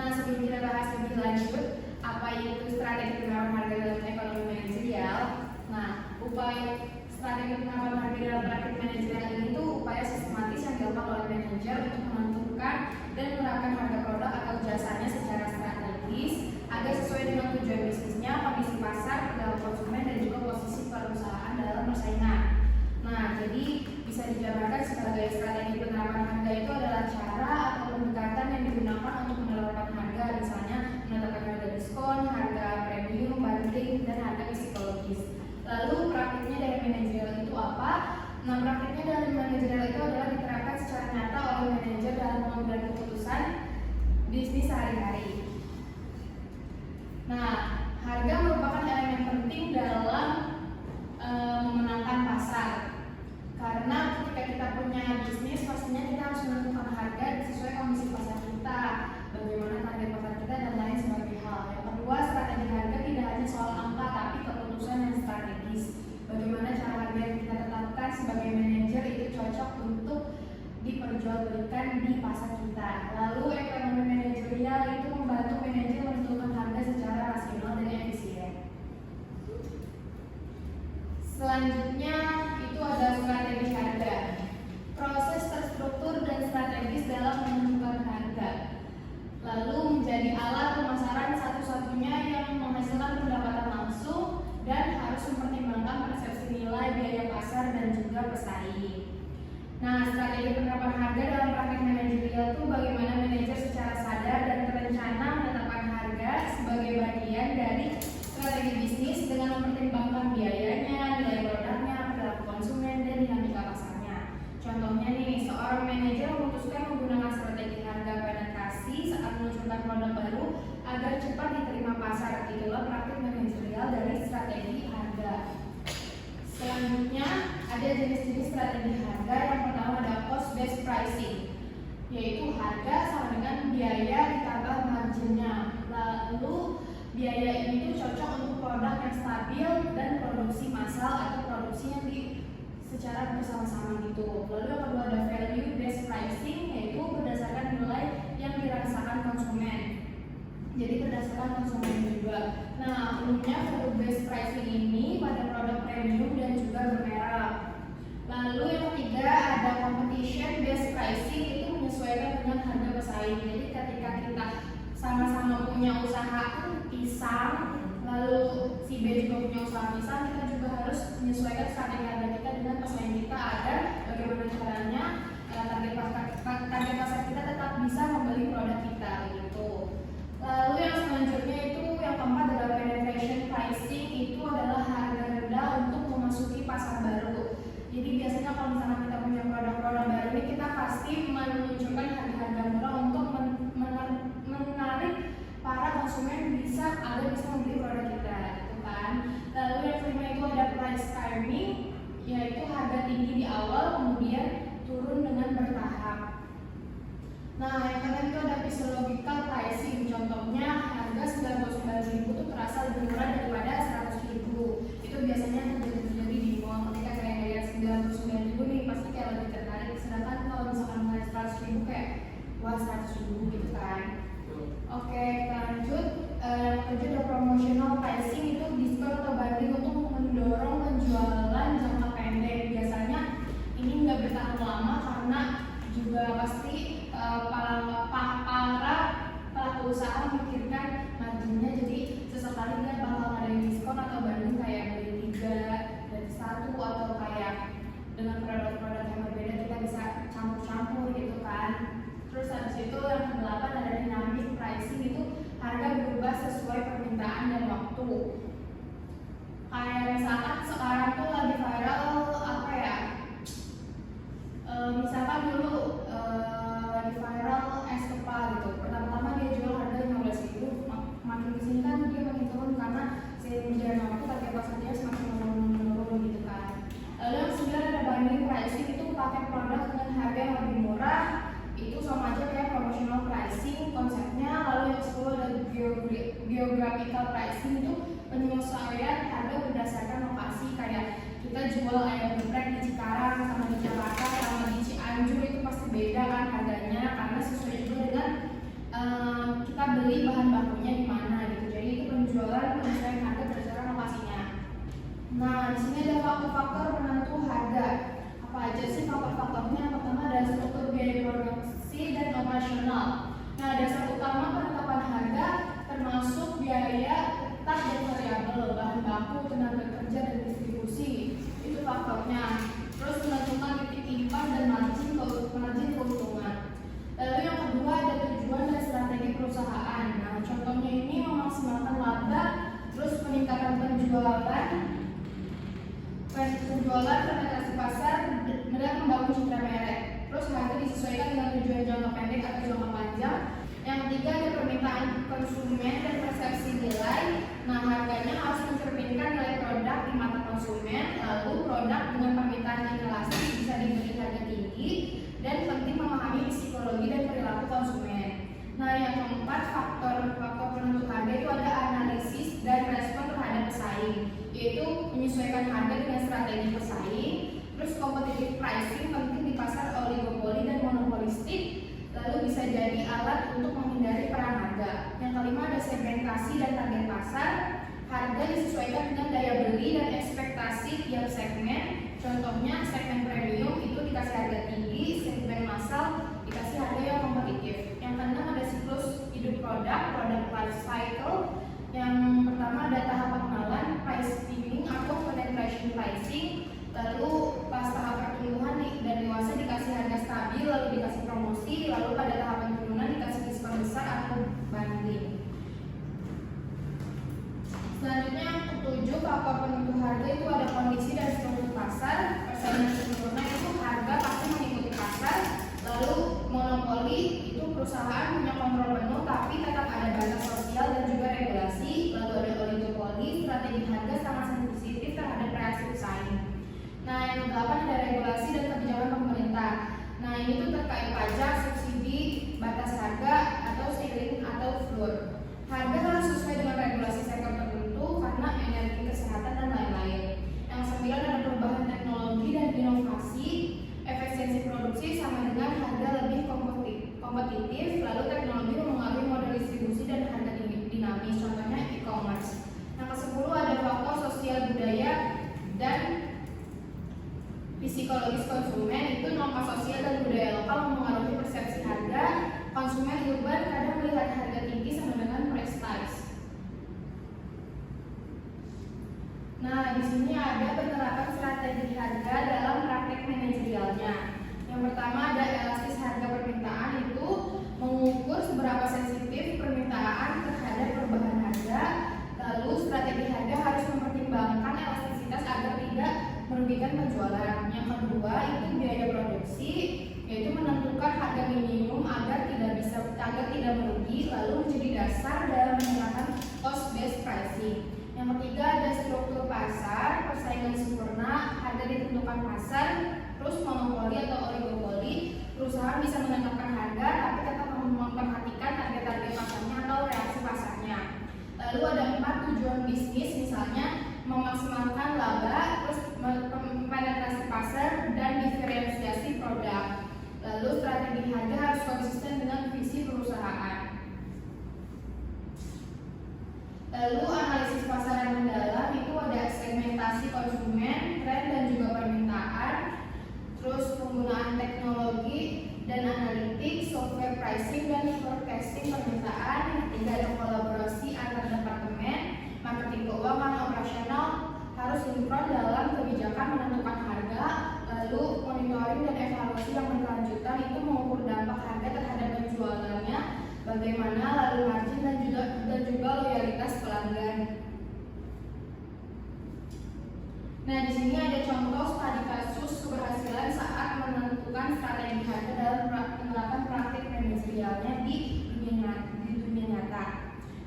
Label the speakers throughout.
Speaker 1: Nah, sebelum kita bahas lebih lanjut apa itu strategi penerapan harga dalam ekonomi manajerial. Nah, upaya strategi penerapan harga dalam praktik manajerial ini tuh upaya sistematis yang dilakukan oleh manajer untuk menentukan dan menerapkan harga produk atau jasanya secara strategis agar sesuai dengan tujuan bisnisnya, kondisi pasar, dalam konsumen, dan juga posisi perusahaan dalam persaingan. Nah, jadi bisa dijabarkan sebagai strategi penerapan harga itu adalah cara atau pendekatan yang digunakan untuk menetapkan harga, misalnya menetapkan harga diskon, harga premium, bundling, dan harga psikologis. Lalu praktiknya dari manajerial itu apa? Nah, praktiknya dari manajerial itu adalah diterapkan secara nyata oleh manajer dalam pengambilan keputusan bisnis sehari-hari. Nah, harga merupakan elemen penting dalam memenangkan pasar. Karena ketika kita punya bisnis, pastinya kita harus menentukan harga sesuai kondisi pasar kita, bagaimana target pasar kita, dan lain sebagainya hal. Yang kedua, strategi harga tidak hanya soal angka, tapi keputusan yang strategis. Bagaimana cara harga yang kita tetapkan sebagai manajer itu cocok untuk diperjualbelikan di pasar kita. Lalu ekonomi manajerial itu membantu manajer menentukan harga secara rasional dan efisien. Selanjutnya itu ada strategi harga. Proses terstruktur dan strategis dalam menentukan harga. Lalu menjadi alat pemasaran satu-satunya yang menghasilkan pendapatan langsung dan harus mempertimbangkan persepsi nilai, biaya pasar, dan juga pesaing. Nah, strategi penerapan harga dalam praktik manajerial itu bagaimana manajer secara sadar dan terencana menetapkan harga sebagai bagian dari strategi bisnis dengan mempertimbangkan biayanya, nilai produknya, perilaku konsumen, dan dinamika pasarnya. Contohnya nih, seorang manajer memutuskan menggunakan strategi harga penetrasi saat meluncurkan produk baru agar cepat diterima pasar. Itulah praktik manajerial dari strategi harga. Selanjutnya ada jenis-jenis strategi harga. Yang pertama ada cost based pricing, yaitu harga sama dengan biaya ditambah marginnya. Lalu biaya ini tuh cocok untuk produk yang stabil dan produksi massal atau produksi yang secara bersama-sama gitu. Lalu yang kedua ada value based pricing, yaitu berdasarkan nilai yang dirasakan konsumen. Jadi berdasarkan konsumen juga. Nah, umumnya value based pricing ini pada produk premium dan juga bermerek. Lalu yang ketiga ada competition based pricing, itu menyesuaikan dengan harga pesaing. Jadi ketika kita sama-sama punya usaha pisang, lalu si B juga punya usaha pisang, kita juga harus menyesuaikan strategi harga kita dengan pesaing kita agar bagaimana caranya target pasar kita tetap bisa membeli produk kita gitu. Lalu yang selanjutnya itu yang keempat adalah penetration pricing, itu adalah harga rendah untuk memasuki pasar baru. Jadi biasanya kalau misalnya kita punya produk-produk baru ini, kita pasti menunjukkan harga-harga murah untuk menarik para konsumen agar bisa membeli produk kita, gitu kan. Lalu yang kelima itu ada price timing, yaitu harga tinggi di awal kemudian turun dengan bertahap. Nah, yang keenam itu ada physiological pricing. Contohnya harga 99.000 itu terasa lebih murah daripada 100.000. Itu biasanya terjadi di mall. Ketika kayak 99.000 nih pasti kayak lebih tertarik. Sedangkan kalau misalkan mulai 100.000 kayak wah 100.000 gitu kan. Oke, kita lanjut. Lanjut ada promotional pricing, itu diskon atau bundling untuk mendorong penjualan jangka pendek. Biasanya ini nggak bertahan lama karena juga pasti para pelaku usaha memikirkan marginnya, jadi sesekali dia bakal ngadain diskon atau bundling kayak beli 3 dan 1, atau kayak dengan produk-produk yang berbeda kita bisa campur-campur gitu kan. Terus habis itu yang ke-8 ada dynamic pricing, itu harga berubah sesuai permintaan dan waktu. Kayak misalkan sekarang tuh lagi viral apa ya? Misalkan dulu lagi viral es kepal gitu. Pertama-tama dia jual harga 15.000, makin kesini kan dia makin turun karena seiring berjalannya waktu target pasar dia semakin menurun gitu kan. Lalu yang 9 ada bundling pricing, itu pakai produk dengan harga yang lebih murah. Itu sama aja kayak promotional pricing konsepnya. Lalu yang 10 ada geographical pricing, itu penyesuaian harga berdasarkan lokasi. Kayak kita jual ayam geprek di Cikarang sama di Jakarta sama di Cianjur, itu pasti beda kan harganya karena sesuai juga dengan kita perilaku, tenaga kerja, dan distribusi. Itu faktornya. Terus menentukan titik impact dan margin keuntungan. Lalu yang kedua ada tujuan dan strategi perusahaan. Nah, contohnya ini memaksimalkan laba, terus peningkatan penjualan, penetrasi pasar, dan membangun citra merek. Terus harga disesuaikan dengan tujuan jangka pendek atau jangka panjang. Yang ketiga ada permintaan konsumen dan persepsi nilai. Nah, harganya harus mencerminkan nilai produk di mata konsumen. Lalu produk dengan permintaan inelastis bisa diberi harga tinggi, dan penting memahami psikologi dan perilaku konsumen. Nah, yang keempat faktor penentu harga itu ada analisis dan respon terhadap pesaing, yaitu menyesuaikan harga dengan strategi pesaing. Terus competitive pricing penting di pasar oligopoli dan monopolistik, lalu bisa jadi alat untuk menghindari perang harga. Yang kelima ada segmentasi dan target pasar. Harga disesuaikan dengan daya beli dan ekspektasi tiap segmen. Contohnya segmen premium itu dikasih harga tinggi, segmen massal dikasih harga yang kompetitif. Yang keenam ada siklus hidup produk life cycle. Yang pertama ada tahap pengenalan, price tuning atau penetration pricing. Lalu pas tahap pertumbuhan dan dewasa dikasih harga stabil, lalu dikasih promosi, lalu pada tahap penurunan dikasih diskon besar atau bundling. Selanjutnya yang ketujuh faktor penentu harga itu ada kondisi dan struktur pasar. Persaingan sempurna itu harga pasti mengikuti pasar. Lalu monopoli itu perusahaan punya kontrol penuh tapi tetap ada batas sosial dan juga regulasi. Lalu ada oligopoli, strategi harga sangat sensitif terhadap reaksi pesaing. Nah, yang kedelapan ada regulasi dan kebijakan pemerintah. Nah, ini tuh terkait pajak, subsidi, batas harga atau ceiling atau floor. Harga harus sesuai dengan regulasi sektor tertentu karena energi, kesehatan, dan lain-lain. Yang sembilan ada perubahan teknologi dan inovasi. Efisiensi produksi sama dengan harga lebih kompetitif. Lalu teknologi mempengaruhi model distribusi dan harga dinamis. Contohnya e-commerce. Yang ke-10 ada faktor sosial budaya dan psikologis konsumen. Itu norma sosial dan budaya lokal mempengaruhi persepsi harga. Konsumen urban kadang melihat harga tinggi sama dengan prestige. Nah, di sini ada penerapan strategi harga dalam praktek manajerialnya. Yang pertama ada elastis harga permintaan, itu mengukur seberapa sensitif permintaan terhadap perubahan harga. Lalu strategi harga harus mempertimbangkan elastisitas agar tidak merugikan penjualan. Yang kedua itu biaya produksi, yaitu menentukan harga minimum agar tidak merugi, lalu menjadi dasar dalam menerapkan cost based pricing. Yang ketiga ada struktur pasar, persaingan sempurna, harga ditentukan pasar. Terus monopoli atau oligopoli, perusahaan bisa menetapkan harga tapi tetap memperhatikan target-target pasarnya atau reaksi pasarnya. Lalu ada 4 tujuan bisnis, misalnya memaksimalkan laba, terus penetrasi pasar, dan diferensiasi produk. Lalu strategi harga harus konsisten dengan visi perusahaan. Lalu analisis pasar yang mendalam itu ada segmentasi konsumen, tren dan juga permintaan, terus penggunaan teknologi dan analitik, software pricing dan forecasting permintaan. Yang ketiga ada kolaborasi antar departemen, marketing, keuangan, operasional harus sinkron dalam kebijakan menentukan harga. Lalu monitoring dan evaluasi yang berkelanjutan itu mengukur dampak harga terhadap penjualannya, bagaimana lalu margin dan juga loyalitas pelanggan. Nah, di sini ada contoh studi kasus keberhasilan saat menentukan strategi harga dalam penerapan praktik manajerialnya di dunia nyata.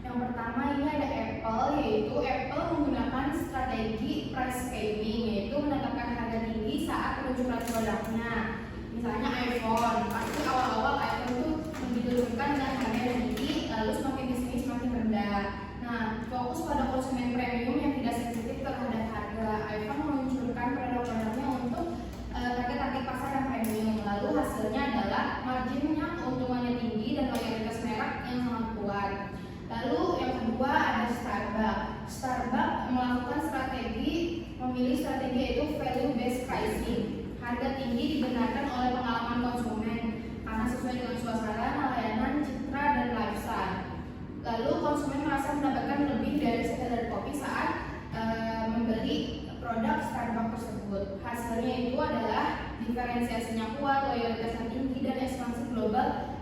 Speaker 1: Yang pertama ini ada Apple, yaitu Apple menggunakan strategi price capping, yaitu menetapkan harga tinggi saat peluncuran produknya. Misalnya iPhone, pasti awal-awal iPhone itu didulukan dengan harga yang tinggi, lalu semakin kesini semakin rendah. Nah, fokus pada konsumen premium yang tidak sensitif terhadap harga. iPhone meluncurkan produk-produknya untuk target pasar yang premium. Lalu hasilnya adalah marginnya, keuntungannya tinggi, dan loyalitas merek yang sangat kuat. Lalu yang kedua ada Starbucks. Starbucks memilih strategi yaitu value based pricing. Harga tinggi dibenarkan oleh pengalaman konsumen karena sesuai dengan suasana, layanan, citra, dan lifestyle. Lalu konsumen merasa mendapatkan lebih dari sekedar kopi saat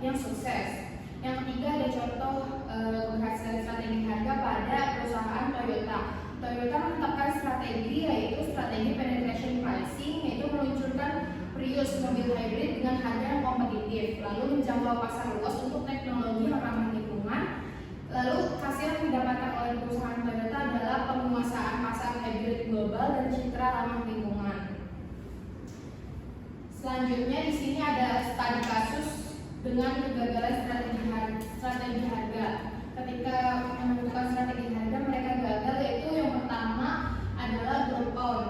Speaker 1: yang sukses. Yang ketiga ada contoh keberhasilan strategi harga pada perusahaan Toyota. Toyota menetapkan strategi yaitu strategi penetration pricing, yaitu meluncurkan Prius mobil hybrid dengan harga yang kompetitif, lalu menjangkau pasar luas untuk teknologi yang ramah lingkungan. Lalu hasil yang didapatkan oleh perusahaan Toyota adalah penguasaan pasar hybrid global dan citra ramah lingkungan. Selanjutnya di sini ada studi kasus dengan kegagalan strategi harga. Ketika menentukan strategi harga mereka gagal, yaitu yang pertama adalah drop out.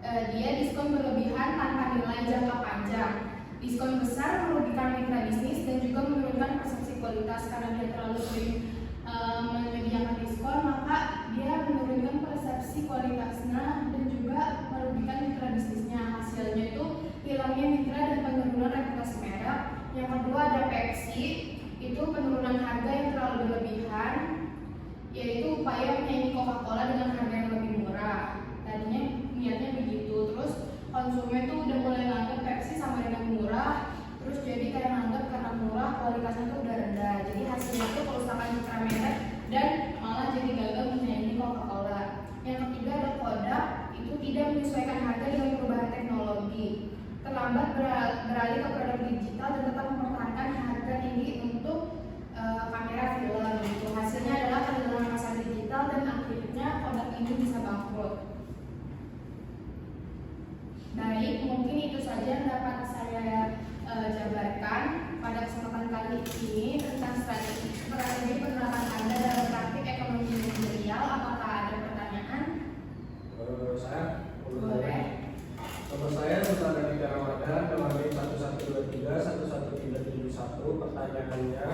Speaker 1: Dia diskon berlebihan tanpa nilai jangka panjang. Diskon besar merugikan mitra bisnis dan juga menurunkan persepsi kualitas karena dia terlalu sering menyediakan diskon, maka dia menurunkan persepsi kualitasnya dan juga merugikan mitra bisnisnya. Hasilnya itu hilangnya mitra dan penurunan reputasi merek. Yang kedua ada Pepsi, itu penurunan harga yang terlalu berlebihan, yaitu upaya menyaingi Coca-Cola dengan harga yang lebih murah. Tadinya niatnya begitu, terus konsumen tuh udah mulai nganggap Pepsi sama dengan murah, terus jadi kayak nganggap karena murah kualitasnya tuh udah rendah. Jadi hasilnya tuh kerusakan citra merek dan malah jadi gagal menyaingi Coca-Cola. Yang ketiga ada Kodak, itu tidak menyesuaikan harga dengan perubahan teknologi, terlambat beralih ke produk digital dan tetap mempertahankan harga tinggi untuk kamera film. Gitu. Hasilnya adalah kehilangan pasar digital dan akhirnya Kodak ini bisa bangkrut. Baik, mungkin itu saja yang dapat saya jabarkan pada kesempatan kali ini tentang strategi penerapan Anda dalam praktik ekonomi manajerial. Apakah ada pertanyaan?
Speaker 2: Saya
Speaker 1: boleh.
Speaker 2: Nama saya Sultan Ramadan, nomor 1123-11371. Pertanyaannya,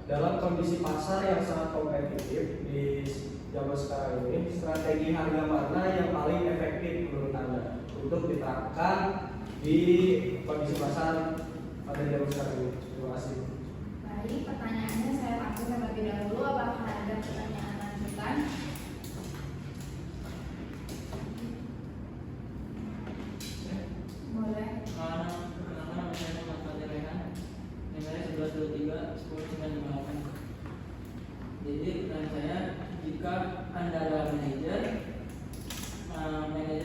Speaker 2: dalam kondisi pasar yang sangat kompetitif di zaman sekarang ini, strategi harga mana yang paling efektif menurut Anda untuk diterapkan di kondisi pasar pada zaman sekarang ini? Terima kasih.
Speaker 1: Baik, pertanyaannya saya langsung terlebih dahulu. Apakah ada pertanyaan lanjutan? Boleh.
Speaker 3: Perkenalkan, nama saya Muhammad Fatih Rehan, nomornya 1123-10958. Jadi pertanyaan saya, jika Anda adalah manajer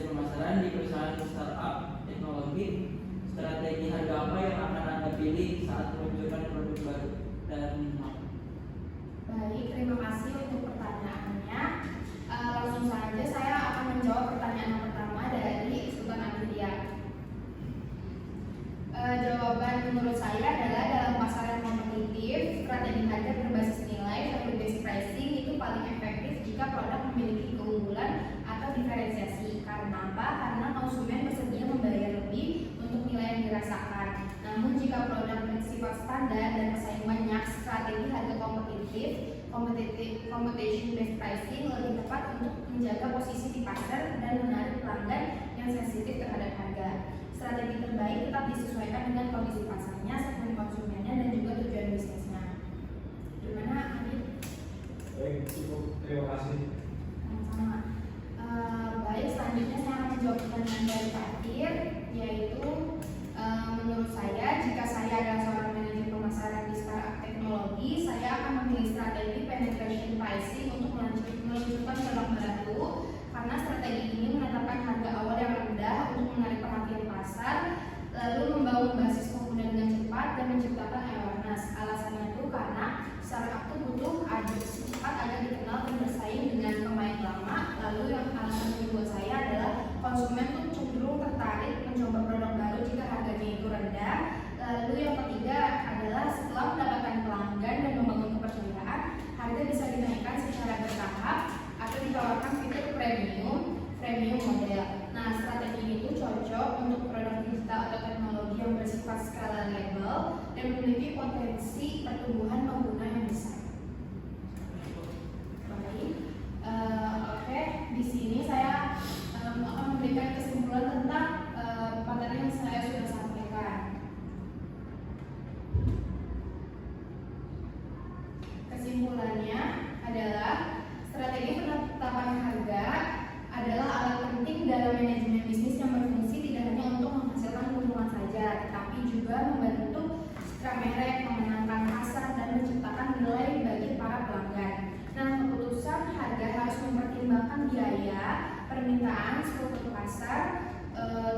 Speaker 3: pemasaran di perusahaan startup teknologi, strategi harga apa yang akan Anda pilih saat meluncurkan produk baru dan mengapa?
Speaker 1: Baik, terima kasih untuk pertanyaannya. Langsung saja saya akan menjawab pertanyaan yang pertama dari Sultan Amelia. Jawaban menurut saya adalah dalam pasar yang kompetitif, strategi harga berbasis nilai atau base pricing itu paling efektif jika produk memiliki keunggulan atau diferensiasi. Karena apa? Karena konsumen bersedia membayar lebih untuk nilai yang dirasakan. Namun jika produk bersifat standar dan pesaing banyak, strategi harga competition based pricing lebih tepat untuk menjaga posisi di pasar dan menarik pelanggan yang sensitif terhadap harga. Strategi terbaik tetap disesuaikan dengan kondisi pasarnya, segmen konsumennya, dan juga tujuan bisnisnya. Gimana, Adit?
Speaker 2: Baik, cukup. Terima kasih.
Speaker 1: Sama-sama. Baik, selanjutnya saya akan menjawab pertanyaan dari Pak Atir, yaitu menurut saya, jika saya adalah seorang manajer pemasaran di startup teknologi, saya akan memilih strategi penetration pricing untuk meluncurkan produk baru, karena strategi ini menetapkan harga awal yang rendah untuk menarik perhatian pasar, lalu membangun basis pengguna dengan cepat dan menciptakan awareness. Alasannya itu karena startup itu butuh cepat agar dikenal dan bersaing dengan pemain lama. Lalu yang alasan kedua saya adalah konsumen tuh cenderung tertarik mencoba produk baru jika harganya itu rendah. Lalu yang ketiga adalah setelah mendapatkan pelanggan dan membangun kepercayaan, harga bisa dinaikkan secara bertahap atau ditawarkan fitur premium model. Nah, strategi itu cocok untuk produk digital atau teknologi yang bersifat skala label dan memiliki potensi pertumbuhan pengguna yang besar. Baik, oke. Di sini saya akan memberikan kesimpulan tentang materi yang saya sudah sampaikan. Kesimpulannya adalah strategi penetapan harga adalah alat penting dalam manajemen bisnis yang berfungsi tidak hanya untuk menghasilkan keuntungan saja, tetapi juga membentuk citra biaya, permintaan, struktur pasar,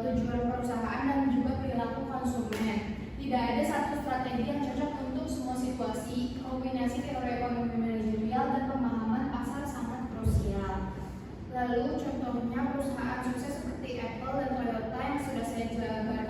Speaker 1: tujuan perusahaan, dan juga perilaku konsumen. Tidak ada satu strategi yang cocok untuk semua situasi. Kombinasi teori ekonomi manajerial dan pemahaman pasar sangat krusial. Lalu contohnya perusahaan sukses seperti Apple dan Toyota yang sudah saya jabarkan